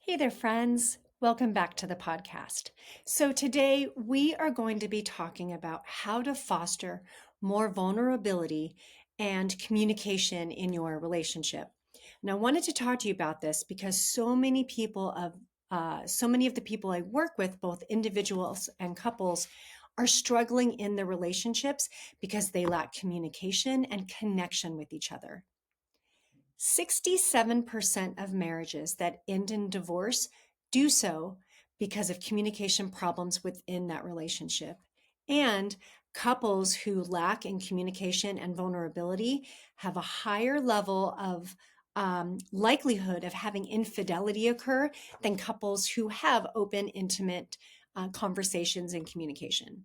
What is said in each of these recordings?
Hey there, friends. Welcome back to the podcast. So, today we are going to be talking about how to foster more vulnerability and communication in your relationship. And I wanted to talk to you about this because so many of the people I work with, both individuals and couples, are struggling in their relationships because they lack communication and connection with each other. 67% of marriages that end in divorce do so because of communication problems within that relationship. And couples who lack in communication and vulnerability have a higher level of likelihood of having infidelity occur than couples who have open, intimate conversations and communication.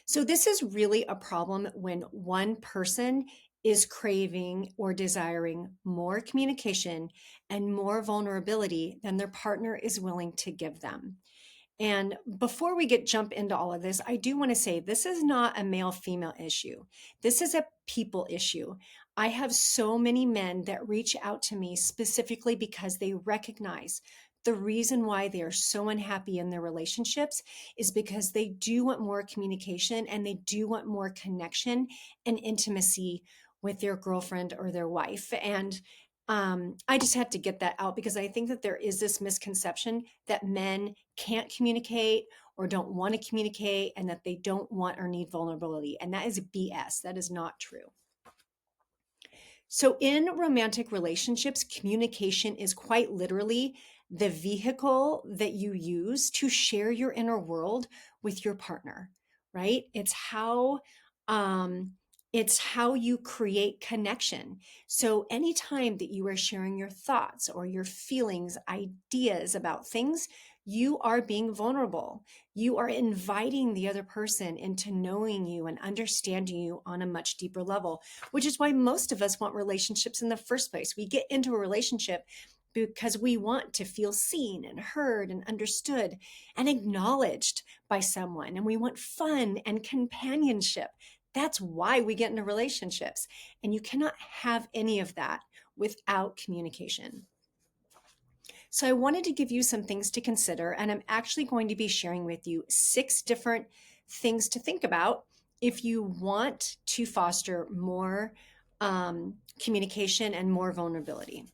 So, this is really a problem when one person is craving or desiring more communication and more vulnerability than their partner is willing to give them. And before we jump into all of this, I do want to say this is not a male female issue. This is a people issue. I have so many men that reach out to me specifically because they recognize the reason why they are so unhappy in their relationships is because they do want more communication and they do want more connection and intimacy with their girlfriend or their wife. And I just had to get that out because I think that there is this misconception that men can't communicate or don't want to communicate and that they don't want or need vulnerability. And that is BS. That is not true. So, in romantic relationships, communication is quite literally the vehicle that you use to share your inner world with your partner, right? Um, it's how you create connection. So, anytime that you are sharing your thoughts or your feelings, ideas about things, you are being vulnerable. You are inviting the other person into knowing you and understanding you on a much deeper level, which is why most of us want relationships in the first place. We get into a relationship because we want to feel seen and heard and understood and acknowledged by someone. And we want fun and companionship. That's why we get into relationships. And you cannot have any of that without communication. So I wanted to give you some things to consider, and I'm actually going to be sharing with you 6 different things to think about if you want to foster more communication and more vulnerability.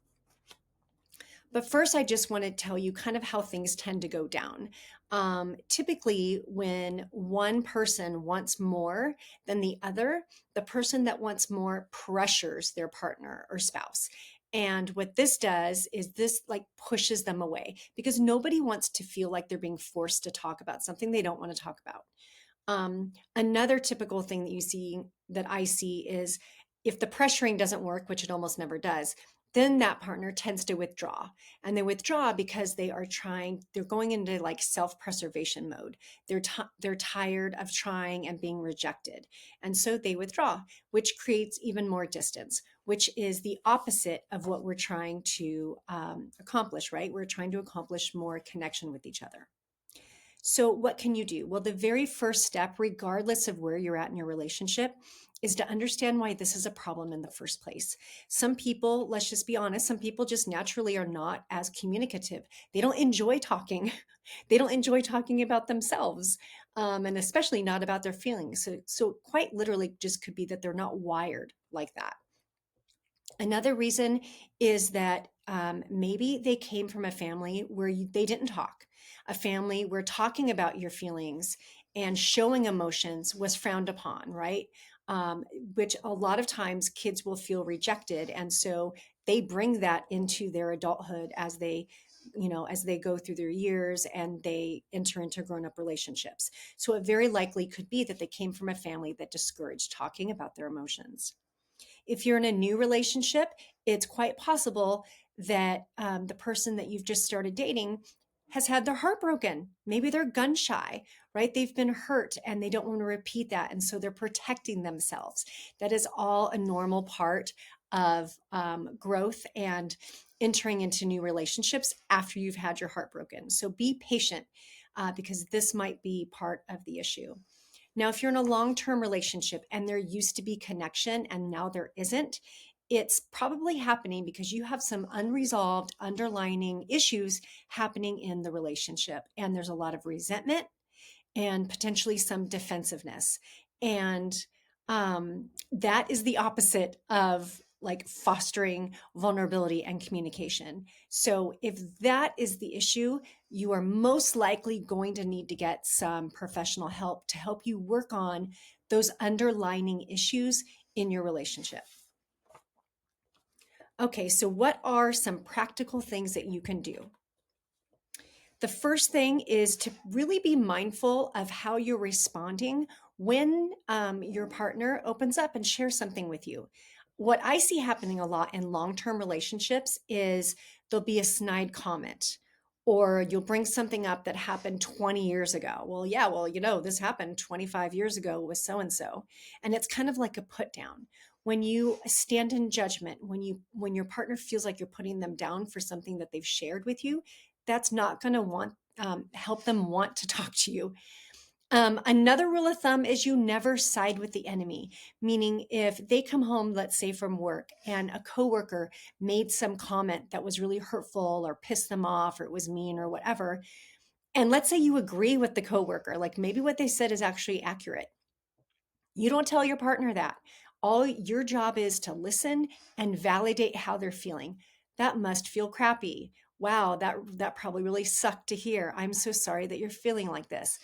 But first, I just want to tell you kind of how things tend to go down. Typically, when one person wants more than the other, the person that wants more pressures their partner or spouse. And what this does is this like pushes them away because nobody wants to feel like they're being forced to talk about something they don't want to talk about. Another typical thing that I see is if the pressuring doesn't work, which it almost never does, then that partner tends to withdraw. And they withdraw because they're going into like self-preservation mode. They're tired of trying and being rejected. And so they withdraw, which creates even more distance, which is the opposite of what we're trying to accomplish, right? We're trying to accomplish more connection with each other. So, what can you do? Well, the very first step, regardless of where you're at in your relationship, is to understand why this is a problem in the first place. Some people, let's just be honest, some people just naturally are not as communicative. They don't enjoy talking. They don't enjoy talking about themselves, and especially not about their feelings. So, quite literally, just could be that they're not wired like that. Another reason is that maybe they came from a family where they didn't talk, a family where talking about your feelings and showing emotions was frowned upon, right? Which a lot of times kids will feel rejected. And so they bring that into their adulthood as they go through their years and they enter into grown up relationships. So it very likely could be that they came from a family that discouraged talking about their emotions. If you're in a new relationship, it's quite possible that the person that you've just started dating has had their heart broken. Maybe they're gun shy, right? They've been hurt and they don't want to repeat that. And so they're protecting themselves. That is all a normal part of growth and entering into new relationships after you've had your heart broken. So be patient because this might be part of the issue. Now, if you're in a long term relationship and there used to be connection and now there isn't, it's probably happening because you have some unresolved underlining issues happening in the relationship. And there's a lot of resentment and potentially some defensiveness. And that is the opposite of like fostering vulnerability and communication. So if that is the issue, you are most likely going to need to get some professional help to help you work on those underlying issues in your relationship. Okay, so what are some practical things that you can do? The first thing is to really be mindful of how you're responding when your partner opens up and shares something with you. What I see happening a lot in long term relationships is there'll be a snide comment, or you'll bring something up that happened 20 years ago. Well, yeah, well, this happened 25 years ago with so and so. And it's kind of like a put down. When you stand in judgment, when your partner feels like you're putting them down for something that they've shared with you, that's not going to help them want to talk to you. Another rule of thumb is you never side with the enemy, meaning if they come home, let's say from work, and a coworker made some comment that was really hurtful or pissed them off or it was mean or whatever, and let's say you agree with the coworker, like maybe what they said is actually accurate. You don't tell your partner that. All your job is to listen and validate how they're feeling. That must feel crappy. Wow, that probably really sucked to hear. I'm so sorry that you're feeling like this.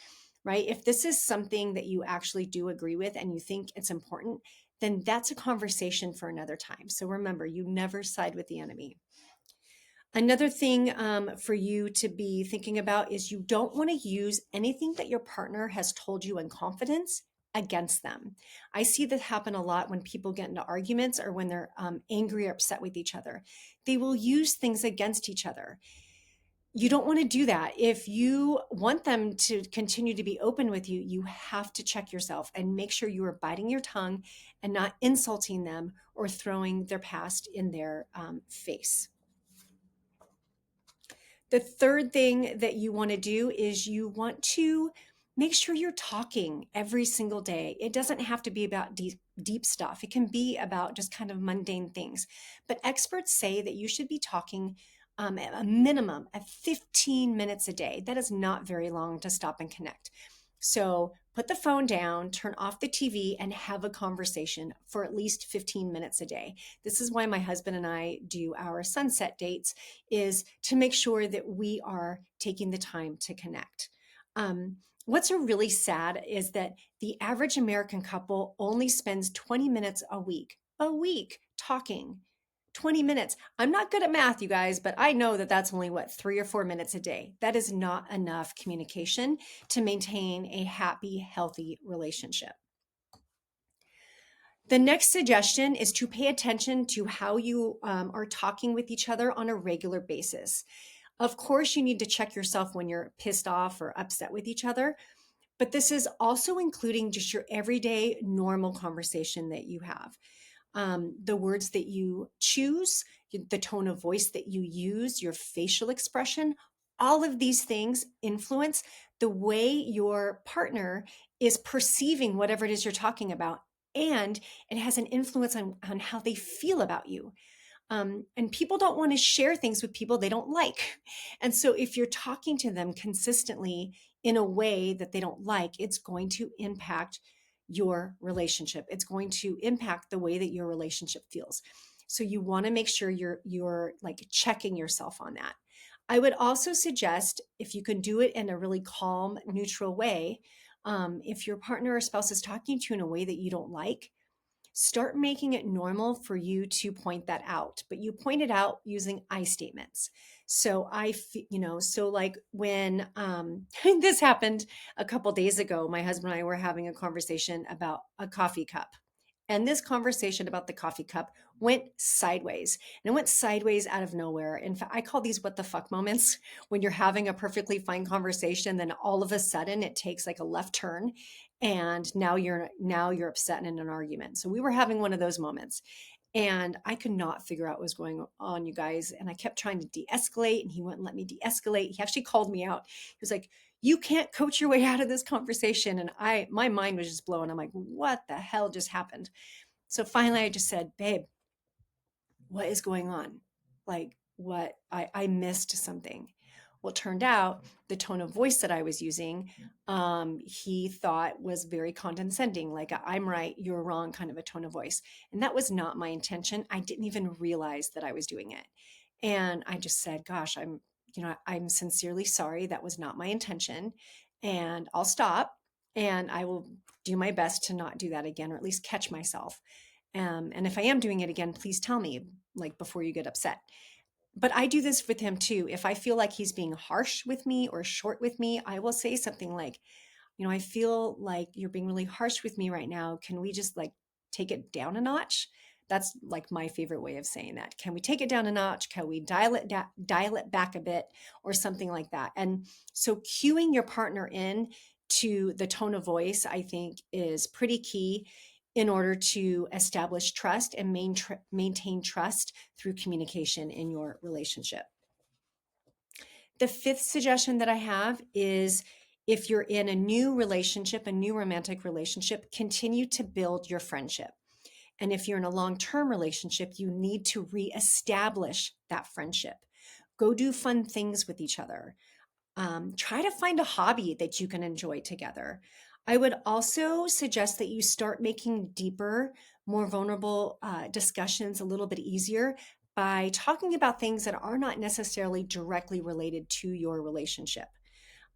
Right? If this is something that you actually do agree with and you think it's important, then that's a conversation for another time. So remember, you never side with the enemy. Another thing for you to be thinking about is you don't want to use anything that your partner has told you in confidence against them. I see this happen a lot when people get into arguments or when they're angry or upset with each other. They will use things against each other. You don't want to do that. If you want them to continue to be open with you, you have to check yourself and make sure you are biting your tongue and not insulting them or throwing their past in their face. The third thing that you want to do is you want to make sure you're talking every single day. It doesn't have to be about deep stuff. It can be about just kind of mundane things. But experts say that you should be talking at a minimum of 15 minutes a day. That is not very long to stop and connect. So put the phone down, turn off the TV, and have a conversation for at least 15 minutes a day. This is why my husband and I do our sunset dates, is to make sure that we are taking the time to connect. What's really sad is that the average American couple only spends 20 minutes a week talking. 20 minutes. I'm not good at math, you guys, but I know that that's only 3 or 4 minutes a day. That is not enough communication to maintain a happy, healthy relationship. The next suggestion is to pay attention to how you are talking with each other on a regular basis. Of course, you need to check yourself when you're pissed off or upset with each other, but this is also including just your everyday normal conversation that you have. The words that you choose, the tone of voice that you use, your facial expression, all of these things influence the way your partner is perceiving whatever it is you're talking about. And it has an influence on how they feel about you. And people don't want to share things with people they don't like. And so if you're talking to them consistently in a way that they don't like, it's going to impact your relationship. It's going to impact the way that your relationship feels. So you want to make sure you're like checking yourself on that. I would also suggest, if you can do it in a really calm, neutral way, if your partner or spouse is talking to you in a way that you don't like, start making it normal for you to point that out, but you point it out using I statements. So so like when this happened a couple days ago, my husband and I were having a conversation about a coffee cup. And this conversation about the coffee cup went sideways. And it went sideways out of nowhere. In fact, I call these what the fuck moments, when you're having a perfectly fine conversation, then all of a sudden it takes like a left turn and now you're upset in an argument. So we were having one of those moments. And I could not figure out what was going on, you guys. And I kept trying to de-escalate and he wouldn't let me de-escalate. He actually called me out. He was like, "You can't coach your way out of this conversation." And my mind was just blown. I'm like, what the hell just happened? So finally I just said, "Babe, what is going on? Like, what I missed something. Well, it turned out the tone of voice that I was using, he thought was very condescending, like I'm right, you're wrong kind of a tone of voice. And that was not my intention. I didn't even realize that I was doing it. And I just said, gosh, I'm sincerely sorry. That was not my intention. And I'll stop and I will do my best to not do that again, or at least catch myself. And if I am doing it again, please tell me, like, before you get upset. But I do this with him too. If I feel like he's being harsh with me or short with me, I will say something like, I feel like you're being really harsh with me right now. Can we just like take it down a notch? That's like my favorite way of saying that. Can we take it down a notch? Can we dial it back a bit, or something like that? And so cueing your partner in to the tone of voice, I think, is pretty key in order to establish trust and maintain trust through communication in your relationship. The fifth suggestion that I have is, if you're in a new relationship, a new romantic relationship, continue to build your friendship. And if you're in a long-term relationship, you need to reestablish that friendship. Go do fun things with each other. Try to find a hobby that you can enjoy together. I would also suggest that you start making deeper, more vulnerable discussions a little bit easier by talking about things that are not necessarily directly related to your relationship.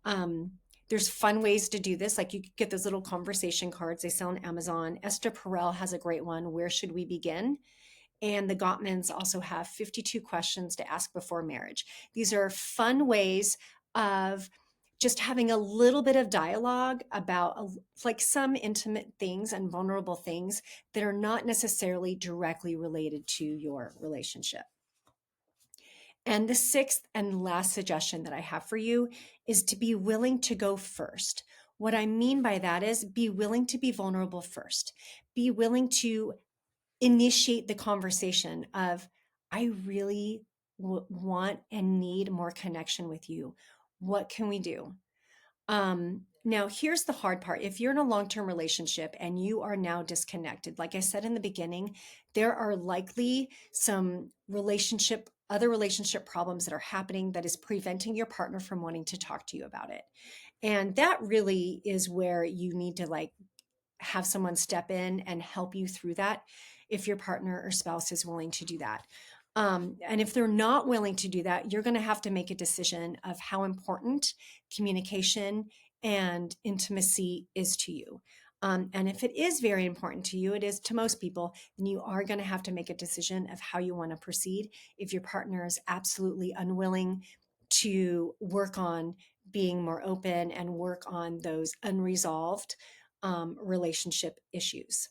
Um, there's fun ways to do this. Like, you could get those little conversation cards they sell on Amazon. Esther Perel has a great one, Where Should We Begin? And the Gottmans also have 52 questions to ask before marriage. These are fun ways of just having a little bit of dialogue about like some intimate things and vulnerable things that are not necessarily directly related to your relationship. And the sixth and last suggestion that I have for you is to be willing to go first. What I mean by that is, be willing to be vulnerable first. Be willing to initiate the conversation of, I really want and need more connection with you. What can we do? Now, here's the hard part. If you're in a long-term relationship and you are now disconnected, like I said in the beginning, there are likely some other relationship problems that are happening that is preventing your partner from wanting to talk to you about it. And that really is where you need to like have someone step in and help you through that, if your partner or spouse is willing to do that. And if they're not willing to do that, you're going to have to make a decision of how important communication and intimacy is to you. And if it is very important to you, it is to most people, then you are going to have to make a decision of how you want to proceed. If your partner is absolutely unwilling to work on being more open and work on those unresolved relationship issues.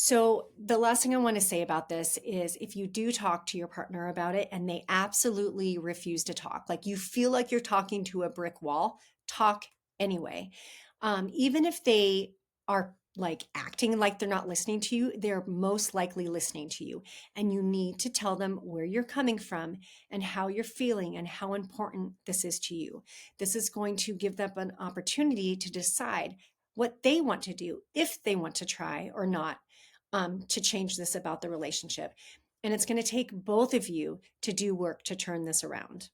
So the last thing I want to say about this is, if you do talk to your partner about it and they absolutely refuse to talk, like you feel like you're talking to a brick wall, talk anyway. Even if they are like acting like they're not listening to you, they're most likely listening to you. And you need to tell them where you're coming from and how you're feeling and how important this is to you. This is going to give them an opportunity to decide what they want to do, if they want to try or not, to change this about the relationship. And it's going to take both of you to do work to turn this around.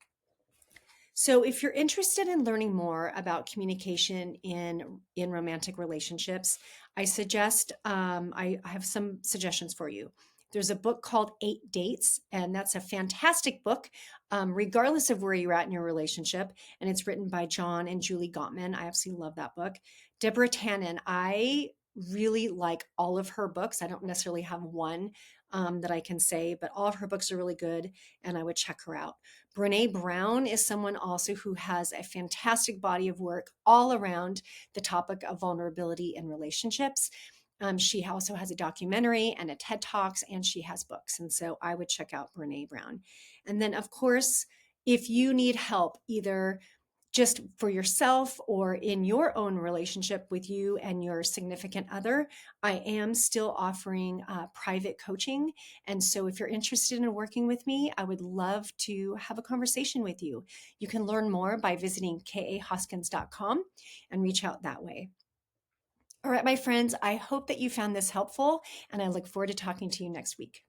So if you're interested in learning more about communication in romantic relationships, I suggest, I have some suggestions for you. There's a book called 8 Dates, and that's a fantastic book, regardless of where you're at in your relationship. And it's written by John and Julie Gottman. I absolutely love that book. Deborah Tannen, I really like all of her books. I don't necessarily have one that I can say, but all of her books are really good, and I would check her out. Brene Brown is someone also who has a fantastic body of work all around the topic of vulnerability in relationships. She also has a documentary and a TED Talks, and she has books. And so I would check out Brene Brown. And then, of course, if you need help, either just for yourself or in your own relationship with you and your significant other, I am still offering private coaching. And so if you're interested in working with me, I would love to have a conversation with you. You can learn more by visiting kahoskins.com and reach out that way. All right, my friends, I hope that you found this helpful, and I look forward to talking to you next week.